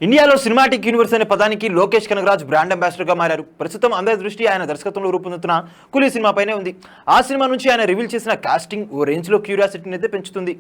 ఇండియాలో cinematic universe అనే పదానికి లోకేష్ కనగరాజ్ బ్రాండ్ అంబాసిడర్ గా మారారు. ప్రస్తుతం అందరి దృష్టి ఆయన దర్శకత్వంలో రూపొందుతున్న కూలీ సినిమాపైనే ఉంది. ఆ సినిమా నుంచి ఆయన రివీల్ చేసిన కాస్టింగ్ ఓ రేంజ్ లో క్యూరియాసిటీని అయితే పెంచుతుంది.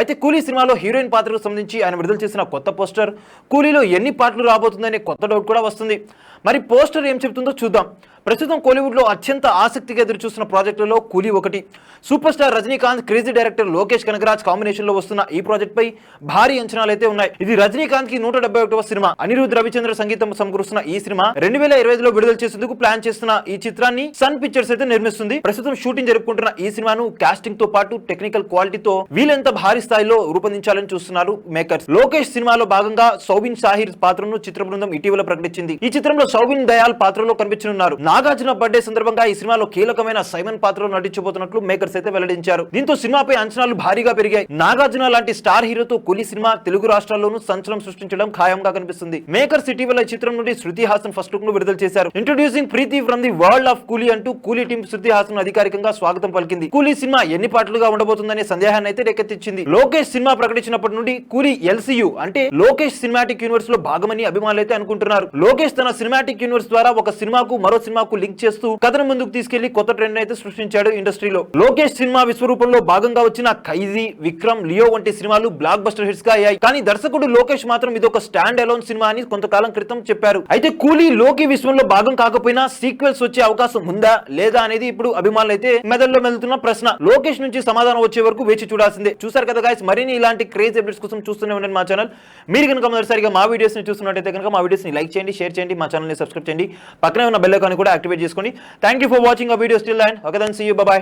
అయితే కూలీ సినిమాలో హీరోయిన్ పాత్రకు సంబంధించి ఆయన విడుదల చేసిన కొత్త పోస్టర్ కూలీలో ఎన్ని పాటలు రాబోతుందనే కొత్త డౌట్ కూడా వస్తుంది. మరి పోస్టర్ ఏం చెప్తుందో చూద్దాం. ప్రస్తుతం కోలీవుడ్లో అత్యంత ఆసక్తిగా ఎదురుచూస్తున్న ప్రాజెక్టులలో కూలీ ఒకటి. Super star Rajinikanth, crazy director Lokesh Kanagaraj కాంబినేషన్లో వస్తున్న ఈ ప్రాజెక్ట్ పై భారీ అంచనాలు అయితే ఉన్నాయి. ఇది రజనీకాంత్ కి 171వ సినిమా. అనిరుద్ రవిచంద్ర సంగీతం సమకూరుస్తున్న ఈ సినిమా 2025లో విడుదల చేసేందుకు ప్లాన్ చేస్తున్న ఈ చిత్రాన్ని సన్ పిక్చర్స్ అయితే నిర్మిస్తుంది. ప్రస్తుతం షూటింగ్ జరుపుకుంటున్న ఈ సినిమాను కాస్టింగ్ తో పాటు టెక్నికల్ క్వాలిటీతో వీలెంత భారీ స్థాయిలో రూపొందించాలని చూస్తున్నారు మేకర్స్. లోకేష్ సినిమాలో భాగంగా సౌబిన్ షాహిర్ పాత్రను చిత్ర బృందం ఇటీవల ప్రకటించింది. ఈ చిత్రంలో సౌబిన్ దయాల్ పాత్రలో కనిపించనున్నారు. నాగార్జున బర్త్డే సందర్భంగా ఈ సినిమాలో కీలకమైన సైమన్ పాత్రలో నటించబోతున్నట్లు మేకర్స్ అయితే వెల్లడించారు. దీంతో సినిమాపై అంచనాలు భారీగా పెరిగాయి. నాగార్జున లాంటి స్టార్ హీరోతో కూలీ సినిమా తెలుగు రాష్ట్రాల్లోనూ సంచలనం సృష్టించడం ఖాయంగా కనిపిస్తుంది. మేకర్స్ ఇటీవల ఈ చిత్రం నుండి శృతి హాసన్ ఫస్ట్ లుక్ ను విడుదల చేశారు. Introducing Preethi from the world of Coolie అంటూ కూలీ టీం శృతి హాసన్ అధికారికంగా స్వాగతం పలికింది. కూలీ సినిమా ఎన్ని పాటలుగా ఉండబోతుందనే సందేహాన్ని అయితే రేకెత్తించింది. లోకేష్ సినిమా ప్రకటించినప్పటి నుండి కూలీ ఎల్సీయూ అంటే లోకేష్ సినిమాటిక్ యూనివర్స్ లో భాగమని అభిమానులు అయితే అనుకుంటున్నారు. లోకేష్ తన సినిమాటిక్ యూనివర్స్ ద్వారా ఒక సినిమాకు మరో సినిమాకు లింక్ చేస్తూ కథను ముందుకు తీసుకెళ్లి కొత్త ట్రెండ్ అయితే సృష్టించాడు ఇండస్ట్రీలో. లోకేష్ సినిమా విశ్వరూపంలో భాగంగా వచ్చిన ఖైదీ, విక్రమ్, లియో వంటి సినిమాలు బ్లాక్ బస్టర్ హిట్స్ గా అయ్యాయి. కానీ దర్శకుడు లోకేష్ మాత్రం ఇదొక స్టాండ్ అలోన్ సినిమా అని కొంతకాలం క్రితం చెప్పారు. అయితే కూలీ లోకి విశ్వంలో భాగం కాకపోయినా సీక్వెల్స్ వచ్చే అవకాశం ఉందా లేదా అనేది ఇప్పుడు అభిమానులు అయితే మెదడులో మెదులుతున్న ప్రశ్న. లోకేష్ నుంచి సమాధానం వచ్చే వరకు వేచి చూడాల్సిందే. చూసారు కదా గైస్, మరిన్ని ఇలాంటి క్రేజ్ అప్డేట్స్ కోసం చూస్తూనే ఉండండి మా ఛానల్. మీరు కనుక మొదటిసారిగా మా వీడియోస్ ని చూస్తున్నట్టయితే కనుక మా వీడియోస్ ని లైక్ చేయండి, షేర్ చేయండి, మా ఛానల్ ని సబ్స్క్రైబ్ చేయండి, పక్కనే ఉన్న బెల్ ఐకాన్ కూడా యాక్టివేట్ చేసుకోండి. Thank you for watching our videos till the end. Okay then see you, bye by.